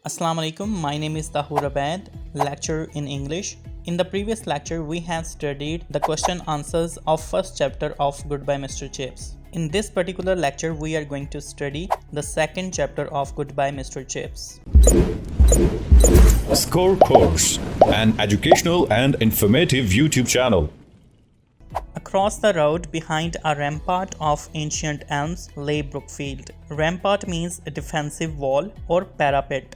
Assalamu alaikum, my name is Tahur Abad, lecturer in English. In the previous lecture, we have studied the question answers of first chapter of Goodbye Mr. Chips. In this particular lecture, we are going to study the second chapter of Goodbye Mr. Chips. Score Course, an educational and informative YouTube channel. Across the road behind a rampart of ancient elms lay Brookfield. Rampart means a defensive wall or parapet,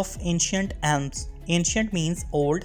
of ancient elms. Ancient means old,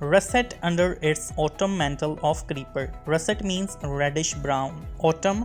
Russet under its autumn mantle of creeper. Russet means reddish brown. Autumn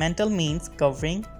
Mantle means covering,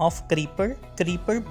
Of creeper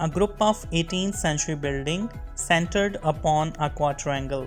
A group of 18th century building centered upon a quadrangle.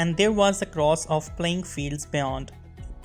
And there was a cross of playing fields beyond.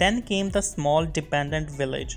Then came the small dependent village.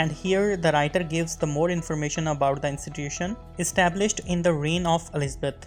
And here the writer gives the more information about the institution established in the reign of Elizabeth,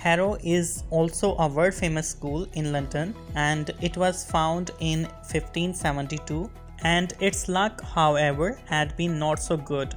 Harrow is also a world famous school in London and it was found in 1572 and its luck however had been not so good.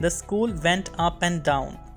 The school went up and down,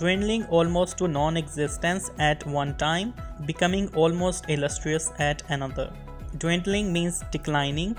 Dwindling almost to non-existence at one time, becoming almost illustrious at another. Dwindling means declining.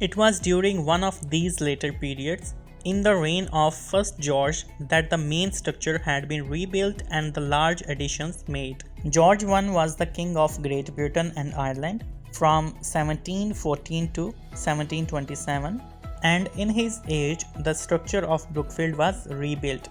It was during one of these later periods, in the reign of first George, that the main structure had been rebuilt and the large additions made. George I was the king of Great Britain and Ireland from 1714 to 1727, and in his age, the structure of Brookfield was rebuilt.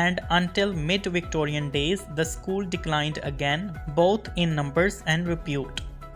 and until mid-Victorian days the school declined again both in numbers and repute.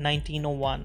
1901.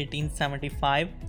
1875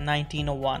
1901।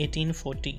1840,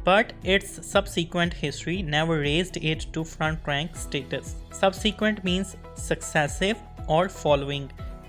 But its subsequent history never raised it to front rank status. Subsequent means successive or following,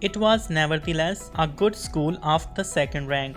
It was nevertheless a good school of the second rank,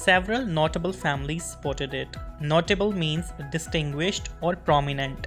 Several notable families supported it. Notable means distinguished or prominent,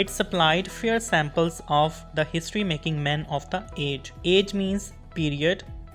It supplied fair samples of the history-making men of the age. Age means period.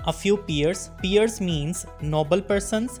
A few peers. Peers means noble persons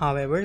however,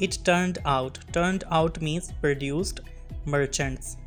It turned out means produced merchants,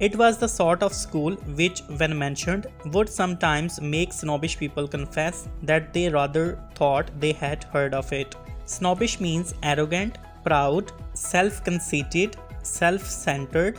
It was the sort of school which, when mentioned, would sometimes make snobbish people confess that they rather thought they had heard of it. Snobbish means arrogant, proud, self-conceited, self-centered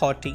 haughty.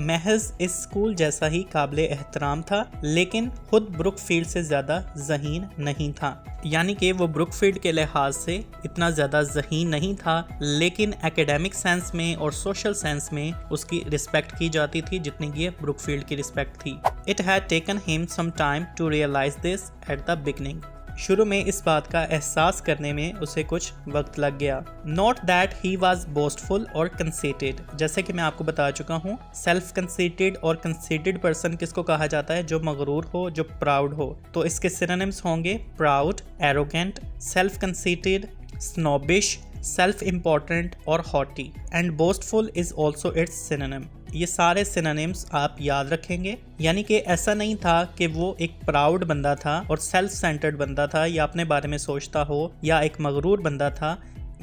محض اس school جیسا ہی قابل احترام تھا لیکن خود Brook field سے زیادہ ذہین نہیں تھا، یعنی کہ وہ بروک فیلڈ کے لحاظ سے اتنا زیادہ ذہین نہیں تھا لیکن ایکیڈیمک سینس میں اور سوشل سینس میں اس کی رسپیکٹ کی جاتی تھی جتنی کہ بروک فیلڈ کی رسپیکٹ تھی۔ It had taken him some time to realize this at the beginning. شروع میں اس بات کا احساس کرنے میں اسے کچھ وقت لگ گیا۔ Not that he was boastful or conceited. جیسے کہ میں آپ کو بتا چکا ہوں self conceited اور conceited person کس کو کہا جاتا ہے؟ جو مغرور ہو، جو proud ہو۔ تو اس کے synonyms ہوں گے proud, arrogant, self conceited, snobbish, self important اور haughty. And boastful is also its synonym. یہ سارے سینونیمز آپ یاد رکھیں گے، یعنی کہ ایسا نہیں تھا کہ وہ ایک پراؤڈ بندہ تھا اور سیلف سینٹرڈ بندہ تھا یا اپنے بارے میں سوچتا ہو یا ایک مغرور بندہ تھا،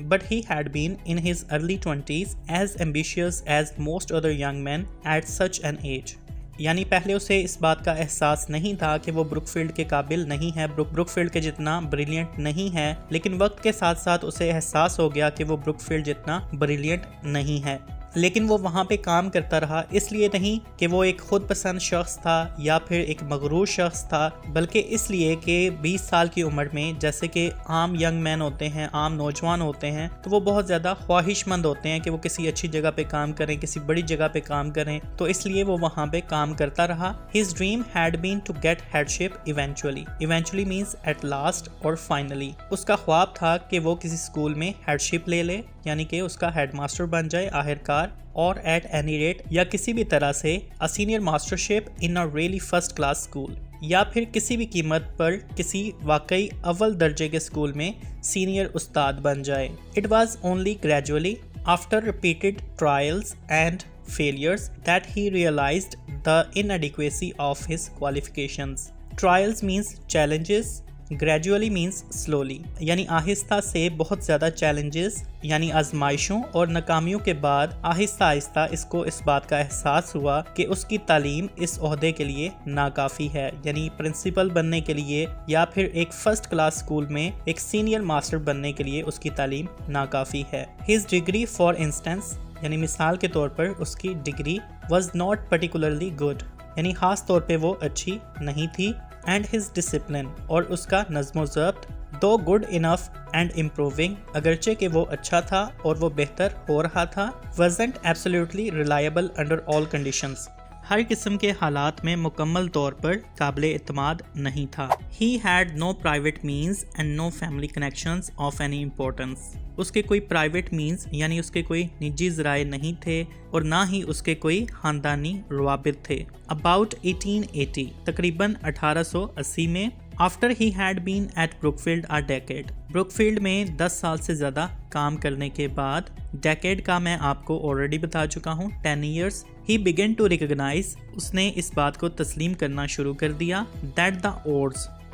but he had been in his early 20s as ambitious as most other young men at such an age. یعنی پہلے اسے اس بات کا احساس نہیں تھا کہ وہ بروک فیلڈ کے قابل نہیں ہے، بروک فیلڈ کے جتنا بریلینٹ نہیں ہے، لیکن وقت کے ساتھ ساتھ اسے احساس ہو گیا کہ وہ بروک فیلڈ جتنا بریلینٹ نہیں ہے، لیکن وہ وہاں پہ کام کرتا رہا، اس لیے نہیں کہ وہ ایک خود پسند شخص تھا یا پھر ایک مغرور شخص تھا، بلکہ اس لیے کہ 20 سال کی عمر میں جیسے کہ عام ینگ مین ہوتے ہیں، عام نوجوان ہوتے ہیں، تو وہ بہت زیادہ خواہش مند ہوتے ہیں کہ وہ کسی اچھی جگہ پہ کام کریں، کسی بڑی جگہ پہ کام کریں، تو اس لیے وہ وہاں پہ کام کرتا رہا۔ His dream had been to get headship eventually. Eventually means at last اور finally. اس کا خواب تھا کہ وہ کسی اسکول میں ہیڈشپ لے لے، یعنی کہ اس کا ہیڈ ماسٹر بن جائے آخرکار، اور ایٹ اینی ریٹ یا کسی بھی طرح سے a senior mastership in a really first class school، یا پھر کسی بھی قیمت پر کسی واقعی اول درجے کے اسکول میں سینئر استاد بن جائے۔ It was only gradually after repeated trials and failures that he realized the inadequacy of his qualifications. Trials means challenges, gradually means slowly، یعنی آہستہ سے بہت زیادہ چیلنجز یعنی آزمائشوں اور ناکامیوں کے بعد آہستہ آہستہ اس کو اس بات کا احساس ہوا کہ اس کی تعلیم اس عہدے کے لیے ناکافی ہے، یعنی پرنسپل بننے کے لیے یا پھر ایک فرسٹ کلاس اسکول میں ایک سینئر ماسٹر بننے کے لیے اس کی تعلیم ناکافی ہے۔ His degree for instance، یعنی مثال کے طور پر اس کی degree was not particularly good، یعنی خاص طور پہ وہ اچھی نہیں تھی، and his discipline، اور اس کا نظم و ضبط though good enough and improving، اگرچہ کہ وہ اچھا تھا اور وہ بہتر ہو رہا تھا، wasn't absolutely reliable under all conditions، ہر قسم کے حالات میں مکمل طور پر قابل اعتماد نہیں تھا۔ He had no private means and no family connections of any importance، اس کے کوئی پرائیویٹ مینز یعنی اس کے کوئی نجی ذرائع نہیں تھے اور نہ ہی اس کے کوئی خاندانی روابط تھے۔ About 1880، تقریباً 1880 میں، after he had been at Brookfield a decade، بروکفیلڈ میں 10 سال سے زیادہ کام کرنے کے بعد، ڈیکیڈ کا میں آپ کو already بتا چکا ہوں 10 years، he began to recognize، اس نے اس بات کو تسلیم کرنا شروع کر دیا that the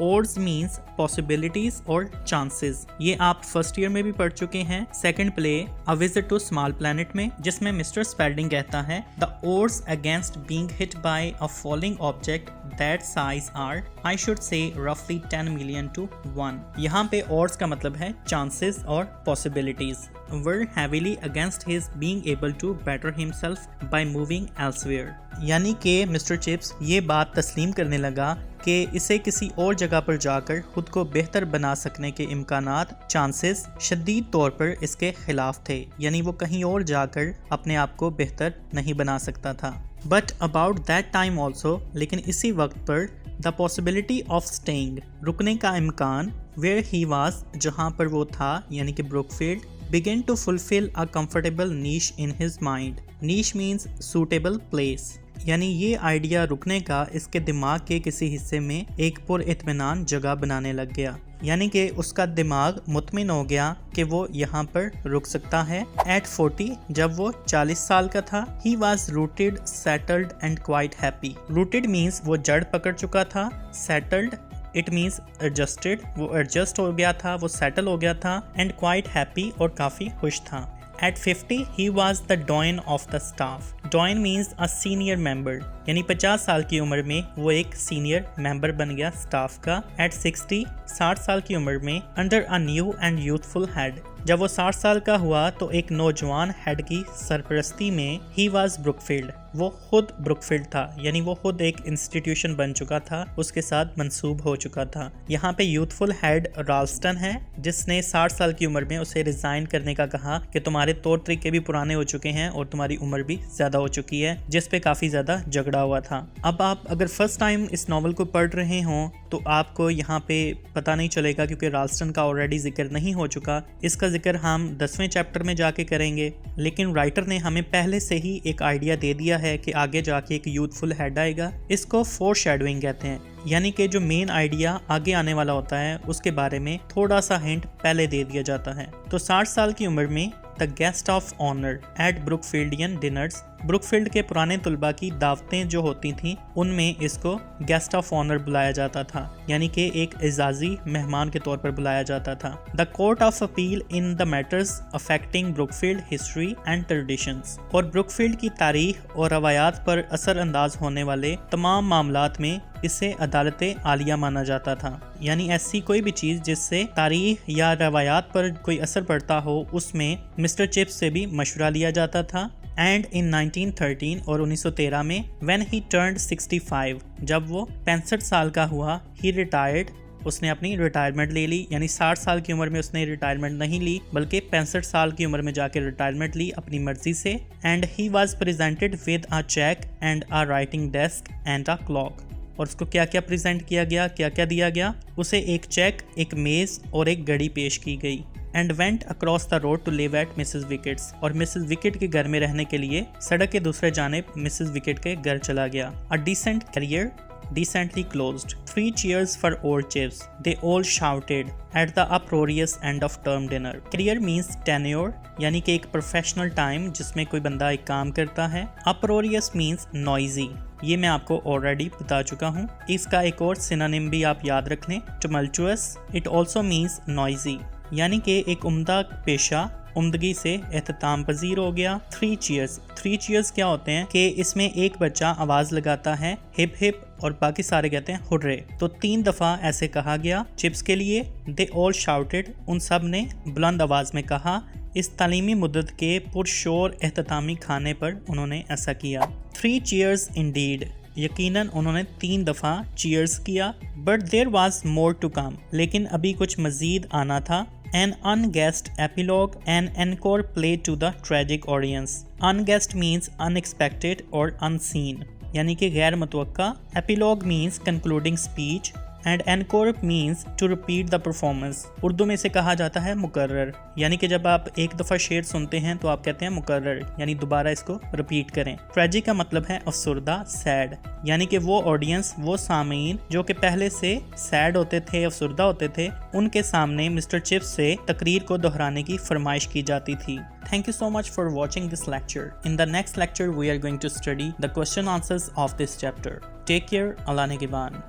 odds means possibilities اور chances، یہ آپ فرسٹ ایئر میں بھی پڑھ چکے ہیں second play A Visit to Small Planet میں، جس میں مسٹر اسپیلڈنگ کہتا ہے the odds against being hit by a falling object that size are I should say roughly 10 million to 1، یہاں پہ odds کا مطلب ہے chances اور possibilities، were heavily against his being able to better himself by moving elsewhere، یعنی کہ mister chips یہ بات تسلیم کرنے لگا کہ اسے کسی اور جگہ پر جا کر خود کو بہتر بنا سکنے کے امکانات چانسز شدید طور پر اس کے خلاف تھے، یعنی وہ کہیں اور جا کر اپنے آپ کو بہتر نہیں بنا سکتا تھا۔ Bit about that time also, لیکن اسی وقت پر دا پاسبلٹی آف اسٹیئنگ، رکنے کا امکان، ویئر ہی واز، جہاں پر وہ تھا یعنی کہ بروکفیلڈ، began to fulfill a comfortable niche in his mind، niche means suitable place، یعنی یہ آئیڈیا رکنے کا اس کے دماغ کے کسی حصے میں ایک پر اطمینان جگہ بنانے لگ گیا، یعنی کہ اس کا دماغ مطمئن ہو گیا کہ وہ یہاں پر رک سکتا ہے۔ At 40، جب وہ 40 سال کا تھا، he was rooted, settled and quite happy۔ rooted means وہ جڑ پکڑ چکا تھا، settled it means adjusted، وہ adjust ہو گیا تھا، وہ settle ہو گیا تھا، and quite happy اور کافی خوش تھا۔ At 50 he was the doyen of the staff۔ doyen means a senior member، یعنی 50 سال کی عمر میں وہ ایک سینئر ممبر بن گیا سٹاف کا۔ At 60 سال کی عمر میں under a new and youthful head، جب وہ 60 سال کا ہوا تو ایک نوجوان ہیڈ کی سرپرستی میں ہی واز بروکفیلڈ، وہ خود بروکفیلڈ تھا، یعنی وہ خود ایک انسٹیٹیوشن بن چکا تھا، اس کے ساتھ منسوب ہو چکا تھا۔ یہاں پہ یوتھفل ہیڈ رالسٹن ہے جس نے 60 سال کی عمر میں اسے ریزائن کرنے کا کہا کہ تمہارے طور طریقے بھی پرانے ہو چکے ہیں اور تمہاری عمر بھی زیادہ ہو چکی ہے، جس پہ کافی زیادہ جھگڑا ہوا تھا۔ اب آپ اگر فرسٹ ٹائم اس ناول کو پڑھ رہے ہوں تو آپ کو یہاں پہ پتہ نہیں چلے گا کیونکہ رالسٹن کا آلریڈی ذکر نہیں ہو چکا، اس کا ذکر ہم 10ویں چیپٹر میں جا کے کریں گے، لیکن رائٹر نے ہمیں پہلے سے ہی ایک آئیڈیا دے دیا ہے کہ آگے جا کے ایک یوتھفل ہیڈ آئے گا۔ اس کو فور شیڈوئنگ کہتے ہیں، یعنی کہ جو مین آئیڈیا آگے آنے والا ہوتا ہے اس کے بارے میں تھوڑا سا ہنٹ پہلے دے دیا جاتا ہے۔ تو 60 سال کی عمر میں the guest of honour at Brookfieldian dinners, Brookfield کے پرانے طلباء کی دعوتیں جو ہوتی تھیں ان میں اس کو گیسٹ آف آنر بلایا جاتا تھا، یعنی کہ ایک اعزازی مہمان کے طور پر بلایا جاتا تھا۔ The court of appeal in the matters affecting Brookfield history and traditions, اور بروکفیلڈ کی تاریخ اور روایات پر اثر انداز ہونے والے تمام معاملات میں اسے عدالت عالیہ مانا جاتا تھا، یعنی ایسی کوئی بھی چیز جس سے تاریخ یا روایات پر کوئی اثر پڑتا ہو اس میں مسٹر چپس سے بھی مشورہ لیا جاتا تھا۔ اینڈ ان 1913 اور 1913 میں when he turned 65، جب وہ 65 سال کا ہوا، he retired، اس نے اپنی ریٹائرمنٹ لے لی، یعنی 60 سال کی عمر میں اس نے ریٹائرمنٹ نہیں لی بلکہ 65 سال کی عمر میں جا کے ریٹائرمنٹ لی اپنی مرضی سے۔ And he was presented with a check and a writing desk and a clock، اور اس کو کیا کیا پریزنٹ کیا گیا، کیا کیا دیا گیا، اسے ایک چیک، ایک میز اور ایک گھڑی پیش کی گئی۔ And went across the road to live at Mrs. Wickett's، اور مسز وکٹ کے گھر میں رہنے کے لیے سڑک کے دوسرے جانب مسز وکٹ کے گھر چلا گیا۔ A decent career decently closed. 3 cheers for old chips, they all shouted at the uproarious end of term dinner. Career means tenure، یعنی کہ ایک پروفیشنل ٹائم جس میں کوئی بندہ ایک کام کرتا ہے۔ uproarious means noisy، یہ میں آپ کو already بتا چکا ہوں۔ اس کا ایک اور سینونیم بھی آپ یاد رکھ لیں، tumultuous، it also means noisy، یعنی کہ ایک عمدہ پیشہ عمدگی سے اختتام پذیر ہو گیا۔ 3 cheers، 3 cheers کیا ہوتے ہیں کہ اس میں ایک بچہ آواز لگاتا ہے ہپ ہپ اور باقی سارے کہتے ہیں ہرے، تو 3 دفعہ ایسے کہا گیا چپس کے لیے۔ they all shouted، ان سب نے بلند آواز میں کہا۔ اس تعلیمی مدت کے پرشور اختتامی کھانے پر انہوں نے ایسا کیا۔ 3 cheers indeed، یقیناً انہوں نے 3 دفعہ چیئرز کیا۔ but there was more to come، لیکن ابھی کچھ مزید آنا تھا۔ an unguessed epilogue، an encore play to the tragic audience۔ unguessed means unexpected or unseen، یعنی کہ غیر متوقع۔ epilogue means concluding speech and encore means to repeat the performance، Urdu میں اسے کہا جاتا ہے مکرر، یعنی کہ جب آپ ایک دفعہ شعر سنتے ہیں تو آپ کہتے ہیں مکرر، یعنی دوبارہ اس کو ریپیٹ کریں۔ ٹریجک کا مطلب ہے افسردہ، سیڈ، یعنی کہ وہ آڈینس، وہ سامعین جو کہ پہلے سے سیڈ ہوتے تھے، افسردہ ہوتے تھے، ان کے سامنے مسٹر چپس سے تقریر کو دہرانے کی فرمائش کی جاتی تھی۔ Thank you so much for watching this lecture. In the next lecture we are going to study the question answers of this chapter. Take care. Allah Nigeban.